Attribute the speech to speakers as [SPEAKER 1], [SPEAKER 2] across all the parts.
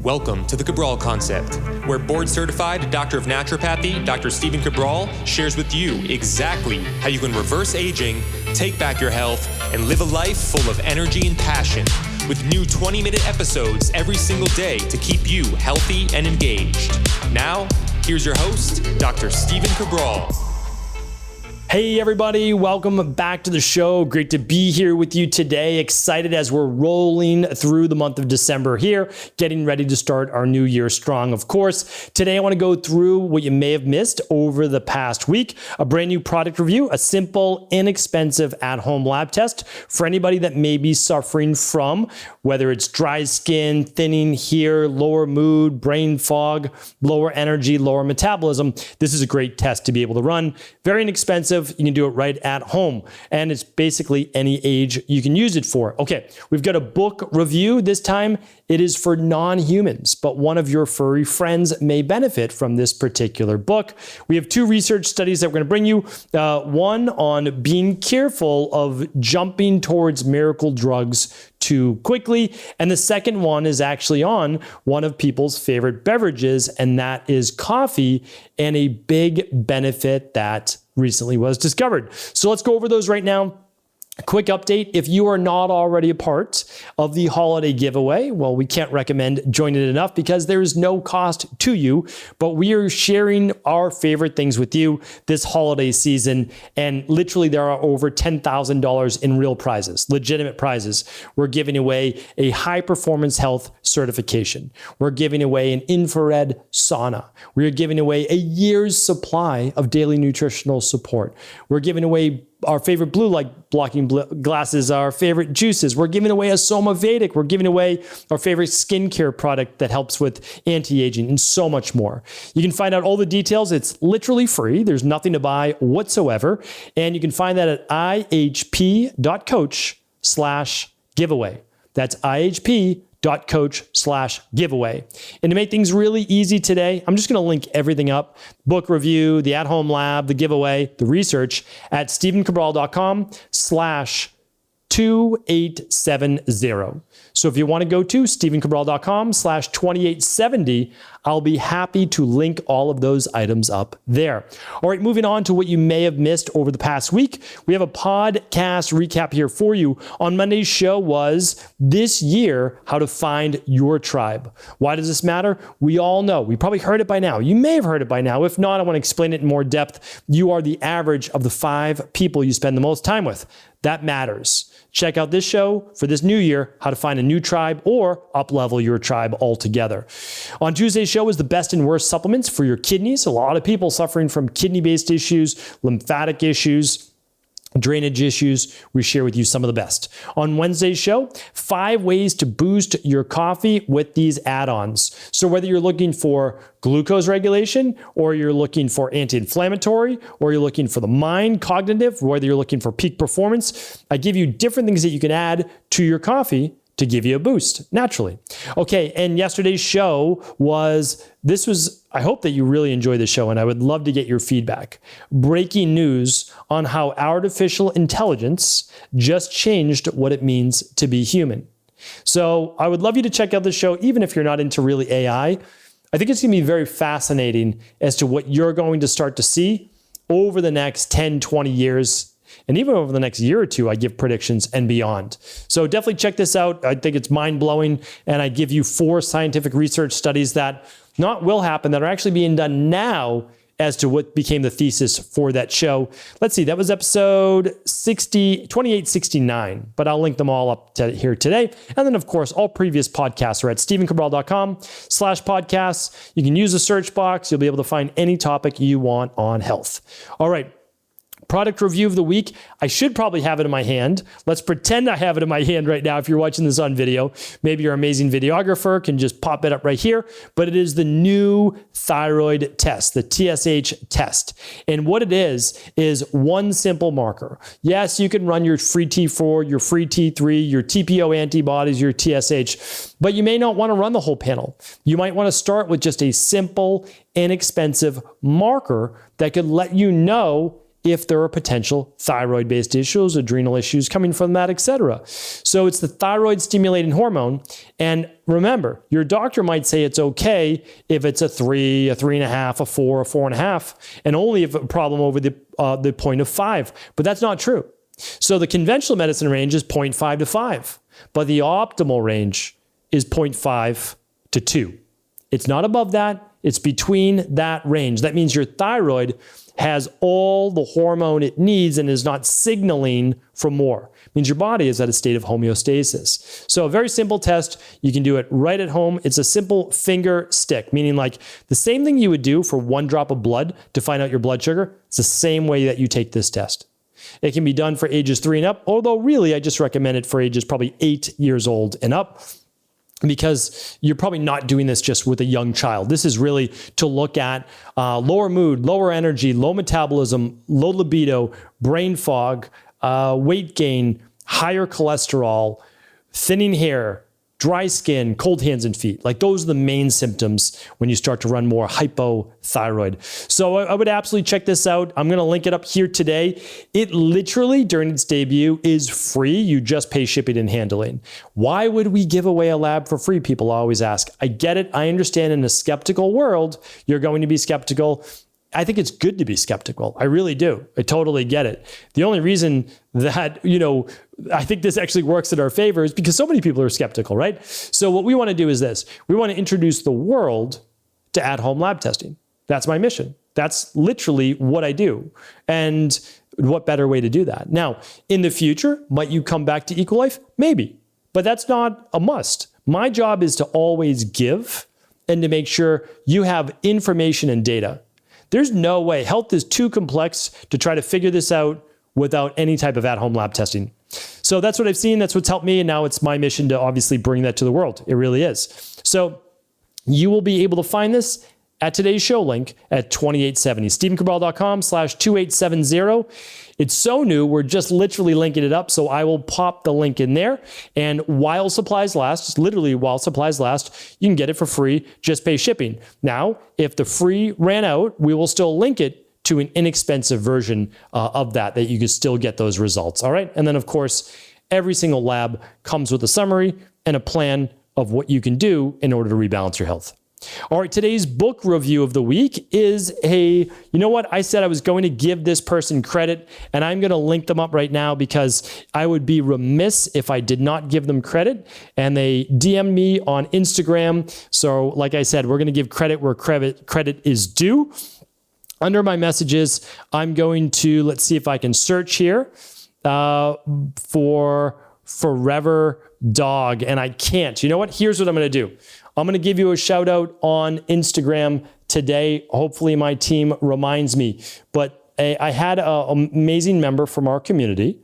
[SPEAKER 1] Welcome to the Cabral Concept, where board-certified Doctor of Naturopathy, Dr. Stephen Cabral, shares with you exactly how you can reverse aging, take back your health, and live a life full of energy and passion, with new 20-minute episodes every single day to keep you healthy and engaged. Now, here's your host, Dr. Stephen Cabral.
[SPEAKER 2] Hey everybody, welcome back to the show. Great to be here with you today. Excited as we're rolling through the month of December here, getting ready to start our new year strong, of course. Today I want to go through what you may have missed over the past week, a brand new product review, a simple, inexpensive at-home lab test for anybody that may be suffering from, whether it's dry skin, thinning hair, lower mood, brain fog, lower energy, lower metabolism. This is a great test to be able to run. Very inexpensive. You can do it right at home, and it's basically any age you can use it for. Okay, we've got a book review. This time it is for non-humans, but one of your furry friends may benefit from this particular book. We have two research studies that we're going to bring you. One on being careful of jumping towards miracle drugs too quickly. And the second one is actually on one of people's favorite beverages, and that is coffee, and a big benefit that recently was discovered. So let's go over those right now. A quick update, if you are not already a part of the holiday giveaway, well, we can't recommend joining it enough because there is no cost to you, but we are sharing our favorite things with you this holiday season, and literally there are over $10,000 in real prizes, legitimate prizes. We're giving away a high performance health certification. We're giving away an infrared sauna. We're giving away a year's supply of daily nutritional support. We're giving away our favorite blue light blocking glasses, our favorite juices. We're giving away a Soma Vedic. We're giving away our favorite skincare product that helps with anti-aging, and so much more. You can find out all the details. It's literally free. There's nothing to buy whatsoever. And you can find that at ihp.coach/giveaway. That's ihp.coach/giveaway. And to make things really easy today, I'm just going to link everything up. Book review, the at-home lab, the giveaway, the research at stephencabral.com/2870. So if you want to go to stephencabral.com/2870, I'll be happy to link all of those items up there. All right, moving on to what you may have missed over the past week. We have a podcast recap here for you. On Monday's show was this year, how to find your tribe. Why does this matter? We all know. We probably heard it by now. You may have heard it by now. If not, I want to explain it in more depth. You are the average of the 5 people you spend the most time with. That matters. Check out this show for this new year, how to find a new tribe or up-level your tribe altogether. On Tuesday's show is the best and worst supplements for your kidneys. A lot of people suffering from kidney-based issues, lymphatic issues, drainage issues. We share with you some of the best. On Wednesday's show, 5 ways to boost your coffee with these add-ons. So whether you're looking for glucose regulation, or you're looking for anti-inflammatory, or you're looking for the mind, cognitive, whether you're looking for peak performance, I give you different things that you can add to your coffee to give you a boost naturally. Okay, and yesterday's show I hope that you really enjoyed the show, and I would love to get your feedback. Breaking news on how artificial intelligence just changed what it means to be human. So I would love you to check out the show, even if you're not into really AI. I think it's going to be very fascinating as to what you're going to start to see over the next 10, 20 years. And even over the next year or two, I give predictions and beyond. So definitely check this out. I think it's mind-blowing. And I give you 4 scientific research studies that not will happen, that are actually being done now as to what became the thesis for that show. Let's see, that was episode 2869, but I'll link them all up here today. And then, of course, all previous podcasts are at stephencabral.com/podcasts. You can use the search box. You'll be able to find any topic you want on health. All right. Product review of the week. I should probably have it in my hand. Let's pretend I have it in my hand right now. If you're watching this on video, maybe your amazing videographer can just pop it up right here, but it is the new thyroid test, the TSH test. And what it is one simple marker. Yes, you can run your free T4, your free T3, your TPO antibodies, your TSH, but you may not want to run the whole panel. You might want to start with just a simple, inexpensive marker that could let you know if there are potential thyroid-based issues, adrenal issues coming from that, etc. So it's the thyroid stimulating hormone. And remember, your doctor might say it's okay if it's a 3, a 3.5, a 4, a 4.5, and only if a problem over the point of 5. But that's not true. So the conventional medicine range is 0.5 to 5, but the optimal range is 0.5 to 2. It's not above that. It's between that range. That means your thyroid has all the hormone it needs and is not signaling for more. It means your body is at a state of homeostasis. So a very simple test. You can do it right at home. It's a simple finger stick, meaning like the same thing you would do for 1 drop of blood to find out your blood sugar. It's the same way that you take this test. It can be done for ages 3 and up, although really I just recommend it for ages probably 8 years old and up, because you're probably not doing this just with a young child. This is really to look at lower mood, lower energy, low metabolism, low libido, brain fog, weight gain, higher cholesterol, thinning hair, dry skin, cold hands and feet. Like those are the main symptoms when you start to run more hypothyroid. So I would absolutely check this out. I'm going to link it up here today. It literally, during its debut, is free. You just pay shipping and handling. Why would we give away a lab for free? People always ask. I get it. I understand in a skeptical world, you're going to be skeptical. I think it's good to be skeptical. I really do. I totally get it. The only reason that, I think this actually works in our favor is because so many people are skeptical, right? So what we want to do is this. We want to introduce the world to at-home lab testing. That's my mission. That's literally what I do. And what better way to do that? Now, in the future, might you come back to Equilife? Maybe, but that's not a must. My job is to always give and to make sure you have information and data. There's no way. Health is too complex to try to figure this out without any type of at-home lab testing. So that's what I've seen. That's what's helped me. And now it's my mission to obviously bring that to the world. It really is. So you will be able to find this at today's show link at 2870, StephenCabral.com/2870. It's so new, we're just literally linking it up. So I will pop the link in there. And while supplies last, literally while supplies last, you can get it for free, just pay shipping. Now, if the free ran out, we will still link it to an inexpensive version of that you can still get those results. All right. And then of course, every single lab comes with a summary and a plan of what you can do in order to rebalance your health. All right, today's book review of the week is you know what? I said I was going to give this person credit, and I'm going to link them up right now because I would be remiss if I did not give them credit. And they DM'd me on Instagram. So like I said, we're going to give credit where credit is due. Under my messages, I'm going to, let's see if I can search here for Forever Dog, and I can't. You know what? Here's what I'm going to do. I'm going to give you a shout out on Instagram today. Hopefully my team reminds me. But I had an amazing member from our community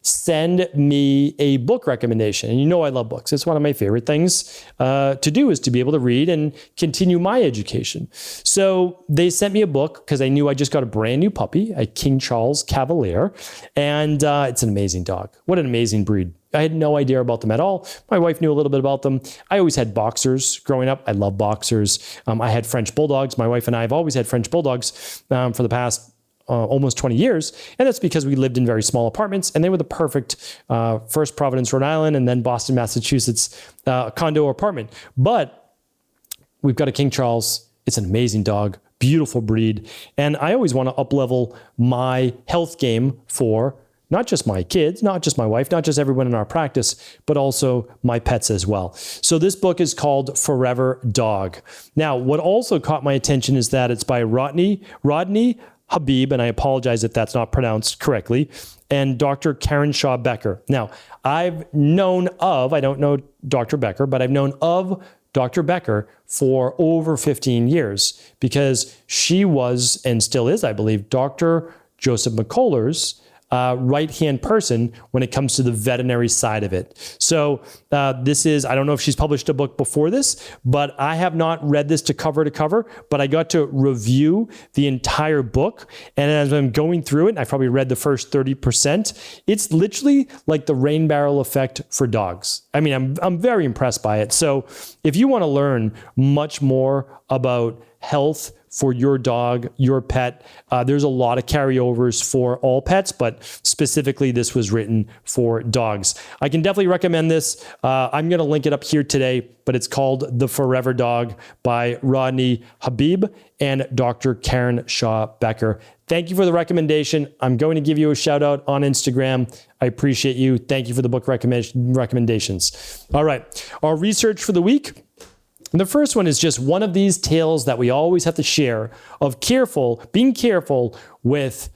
[SPEAKER 2] send me a book recommendation. And I love books. It's one of my favorite things to do is to be able to read and continue my education. So they sent me a book because I knew I just got a brand new puppy, a King Charles Cavalier. And it's an amazing dog. What an amazing breed. I had no idea about them at all. My wife knew a little bit about them. I always had boxers growing up. I love boxers. I had French bulldogs. My wife and I have always had French bulldogs for the past almost 20 years. And that's because we lived in very small apartments and they were the perfect first Providence, Rhode Island, and then Boston, Massachusetts condo or apartment. But we've got a King Charles. It's an amazing dog, beautiful breed. And I always want to up-level my health game for not just my kids, not just my wife, not just everyone in our practice, but also my pets as well. So this book is called Forever Dog. Now, what also caught my attention is that it's by Rodney Habib, and I apologize if that's not pronounced correctly, and Dr. Karen Shaw Becker. Now, I don't know Dr. Becker, but I've known of Dr. Becker for over 15 years because she was, and still is, I believe, Dr. Joseph McCuller's right-hand person when it comes to the veterinary side of it. So this is, I don't know if she's published a book before this, but I have not read this to cover, but I got to review the entire book. And as I'm going through it, I probably read the first 30%. It's literally like the rain barrel effect for dogs. I mean, I'm very impressed by it. So if you want to learn much more about health for your dog, your pet. There's a lot of carryovers for all pets, but specifically this was written for dogs. I can definitely recommend this. I'm going to link it up here today, but it's called The Forever Dog by Rodney Habib and Dr. Karen Shaw Becker. Thank you for the recommendation. I'm going to give you a shout out on Instagram. I appreciate you. Thank you for the book recommendations. All right, our research for the week. The first one is just one of these tales that we always have to share of being careful with,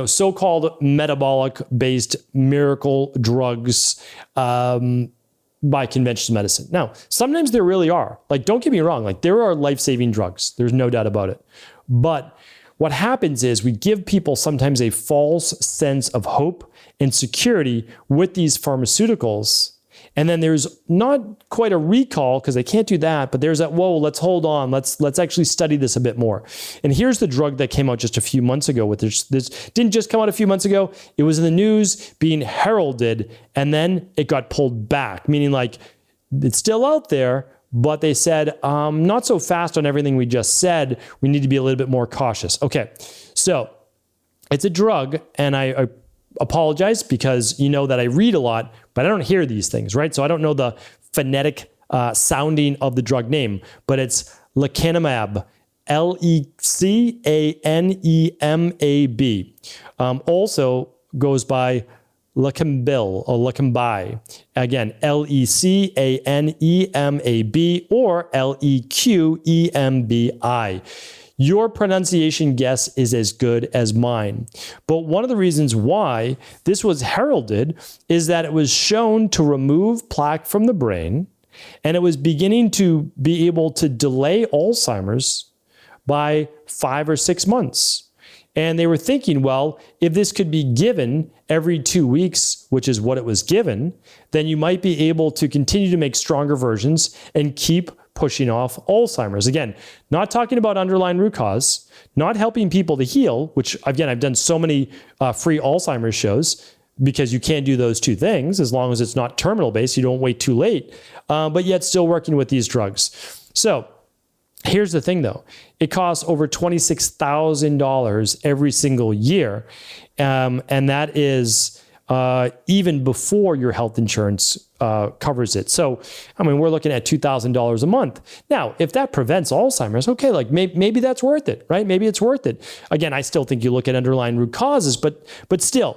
[SPEAKER 2] so-called metabolic-based miracle drugs by conventional medicine. Now, sometimes there really are. Like, don't get me wrong. Like, there are life-saving drugs. There's no doubt about it. But what happens is we give people sometimes a false sense of hope and security with these pharmaceuticals. And then there's not quite a recall because they can't do that, but there's that, whoa, let's hold on. Let's actually study this a bit more. And here's the drug that came out just a few months ago with this didn't just come out a few months ago. It was in the news being heralded, and then it got pulled back, meaning like it's still out there, but they said, not so fast on everything we just said. We need to be a little bit more cautious. Okay, so it's a drug, and I apologize because you know that I read a lot, but I don't hear these things, right? So I don't know the phonetic sounding of the drug name, but it's lecanemab, Lecanemab. Also goes by Lecambil or Lecambi. Again, Lecanemab or Leqembi. Your pronunciation guess is as good as mine. But one of the reasons why this was heralded is that it was shown to remove plaque from the brain, and it was beginning to be able to delay Alzheimer's by 5 or 6 months. And they were thinking, well, if this could be given every 2 weeks, which is what it was given, then you might be able to continue to make stronger versions and keep pushing off Alzheimer's. Again, not talking about underlying root cause, not helping people to heal, which again, I've done so many free Alzheimer's shows because you can't do those two things as long as it's not terminal based, you don't wait too late, but yet still working with these drugs. So here's the thing though, it costs over $26,000 every single year. And that is even before your health insurance covers it. So, I mean, we're looking at $2,000 a month. Now, if that prevents Alzheimer's, okay, like maybe that's worth it, right? Maybe it's worth it. Again, I still think you look at underlying root causes, but still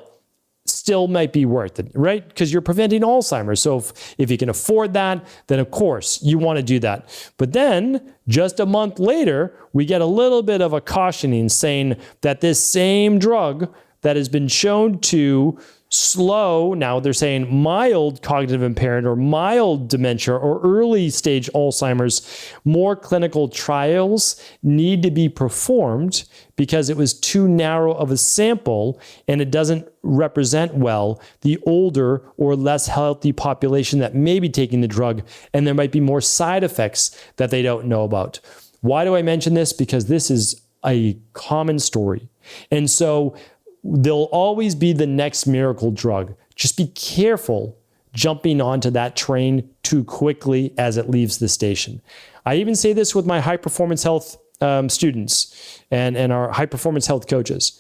[SPEAKER 2] might be worth it, right? Because you're preventing Alzheimer's. So if you can afford that, then of course you want to do that. But then just a month later, we get a little bit of a cautioning saying that this same drug that has been shown to slow, now they're saying mild cognitive impairment or mild dementia or early stage Alzheimer's, more clinical trials need to be performed because it was too narrow of a sample and it doesn't represent well the older or less healthy population that may be taking the drug, and there might be more side effects that they don't know about. Why do I mention this? Because this is a common story. And so there'll always be the next miracle drug. Just be careful jumping onto that train too quickly as it leaves the station. I even say this with my high performance health students and our high performance health coaches.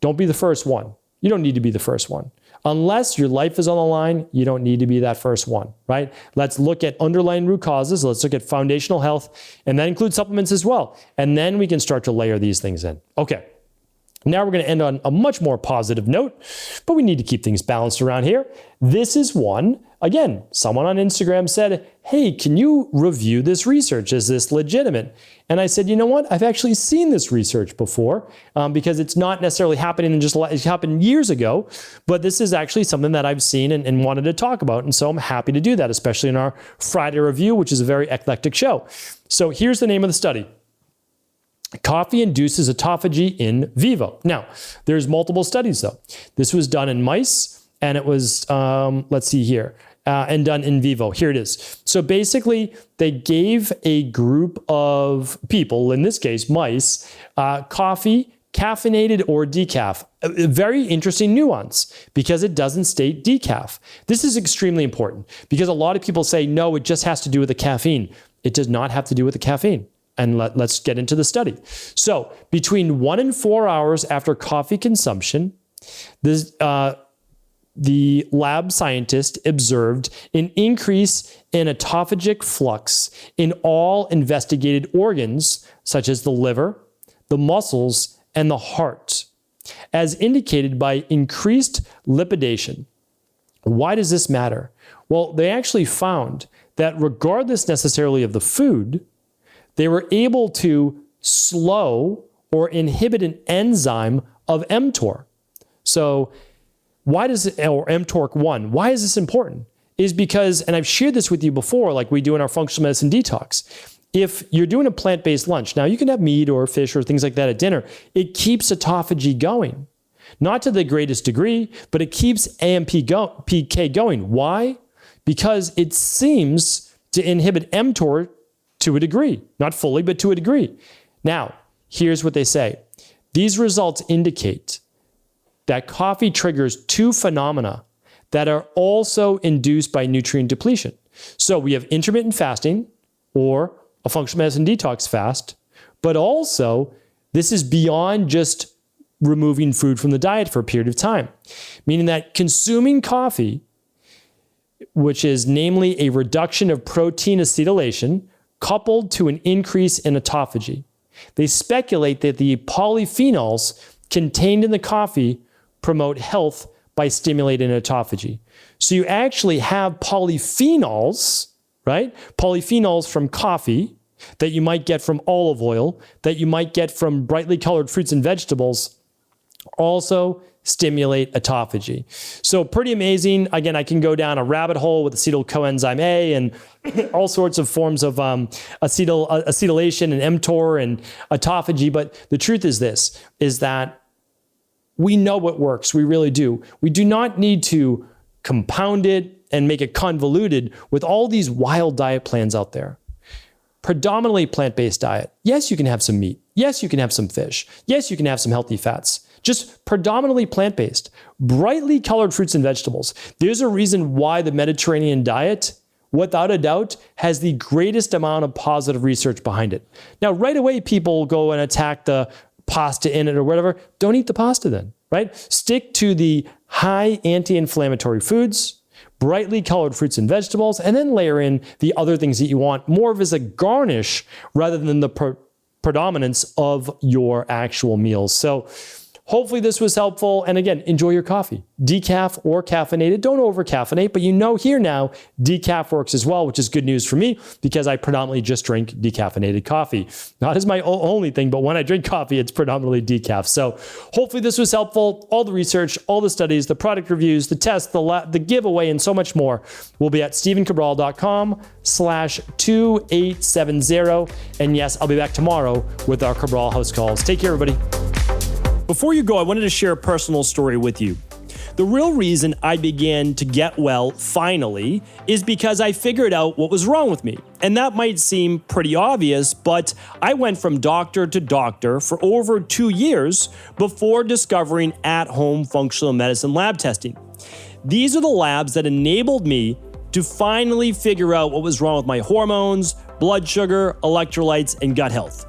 [SPEAKER 2] Don't be the first one. You don't need to be the first one. Unless your life is on the line, you don't need to be that first one, right? Let's look at underlying root causes. Let's look at foundational health, and that includes supplements as well. And then we can start to layer these things in. Okay. Now we're going to end on a much more positive note, but we need to keep things balanced around here. This is one, again, someone on Instagram said, hey, can you review this research? Is this legitimate? And I said, you know what? I've actually seen this research before because it's not necessarily happening it happened years ago, but this is actually something that I've seen and wanted to talk about. And so I'm happy to do that, especially in our Friday review, which is a very eclectic show. So here's the name of the study. Coffee induces autophagy in vivo. Now, there's multiple studies though. This was done in mice and it was, let's see here, and done in vivo. Here it is. So basically they gave a group of people, in this case, mice, coffee, caffeinated or decaf. A very interesting nuance because it doesn't state decaf. This is extremely important because a lot of people say, no, it just has to do with the caffeine. It does not have to do with the caffeine. And let's get into the study. So between 1 and 4 hours after coffee consumption, the lab scientist observed an increase in autophagic flux in all investigated organs, such as the liver, the muscles, and the heart, as indicated by increased lipidation. Why does this matter? Well, they actually found that regardless necessarily of the food, they were able to slow or inhibit an enzyme of mTOR. So why does it, or mTORC1, why is this important? Is because, and I've shared this with you before, like we do in our functional medicine detox, if you're doing a plant-based lunch, now you can have meat or fish or things like that at dinner, it keeps autophagy going. Not to the greatest degree, but it keeps PK going. Why? Because it seems to inhibit mTOR to a degree, not fully, but to a degree. Now, here's what they say. These results indicate that coffee triggers two phenomena that are also induced by nutrient depletion. So we have intermittent fasting or a functional medicine detox fast, but also this is beyond just removing food from the diet for a period of time, meaning that consuming coffee, which is namely a reduction of protein acetylation, coupled to an increase in autophagy. They speculate that the polyphenols contained in the coffee promote health by stimulating autophagy. So you actually have polyphenols, right? Polyphenols from coffee that you might get from olive oil, that you might get from brightly colored fruits and vegetables, also stimulate autophagy. So pretty amazing. Again, I can go down a rabbit hole with acetyl coenzyme A and all sorts of forms of acetylation and mTOR and autophagy. But the truth is this, is that we know what works. We really do. We do not need to compound it and make it convoluted with all these wild diet plans out there. Predominantly plant-based diet. Yes, you can have some meat. Yes, you can have some fish. Yes, you can have some healthy fats. Just predominantly plant-based, brightly colored fruits and vegetables. There's a reason why the Mediterranean diet, without a doubt, has the greatest amount of positive research behind it. Now, right away, people go and attack the pasta in it or whatever. Don't eat the pasta then, right? Stick to the high anti-inflammatory foods, brightly colored fruits and vegetables, and then layer in the other things that you want more of as a garnish rather than the predominance of your actual meals. So hopefully this was helpful. And again, enjoy your coffee. Decaf or caffeinated. Don't over caffeinate, but you know here now, decaf works as well, which is good news for me because I predominantly just drink decaffeinated coffee. Not as my only thing, but when I drink coffee, it's predominantly decaf. So hopefully this was helpful. All the research, all the studies, the product reviews, the tests, the giveaway, and so much more will be at StephenCabral.com/2870. And yes, I'll be back tomorrow with our Cabral House Calls. Take care, everybody. Before you go, I wanted to share a personal story with you. The real reason I began to get well finally is because I figured out what was wrong with me. And that might seem pretty obvious, but I went from doctor to doctor for over 2 years before discovering at-home functional medicine lab testing. These are the labs that enabled me to finally figure out what was wrong with my hormones, blood sugar, electrolytes, and gut health.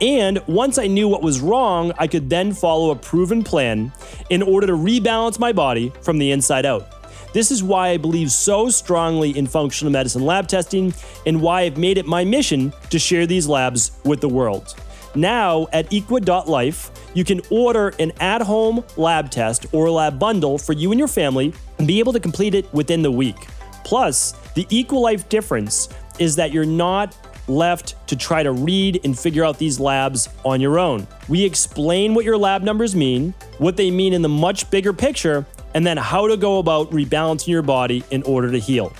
[SPEAKER 2] And once I knew what was wrong, I could then follow a proven plan in order to rebalance my body from the inside out. This is why I believe so strongly in functional medicine lab testing and why I've made it my mission to share these labs with the world. Now at equa.life, you can order an at-home lab test or lab bundle for you and your family and be able to complete it within the week. Plus, the EquaLife difference is that you're not left to try to read and figure out these labs on your own. We explain what your lab numbers mean, what they mean in the much bigger picture, and then how to go about rebalancing your body in order to heal.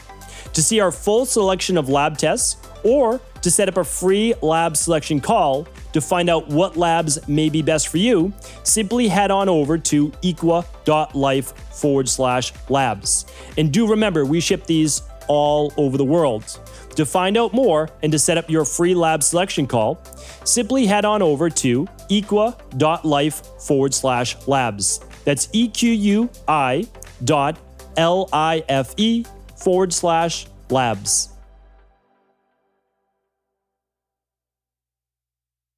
[SPEAKER 2] To see our full selection of lab tests or to set up a free lab selection call to find out what labs may be best for you, simply head on over to equa.life/labs. And do remember, we ship these all over the world. To find out more and to set up your free lab selection call, simply head on over to equa.life/labs. That's EQUI.LIFE/labs.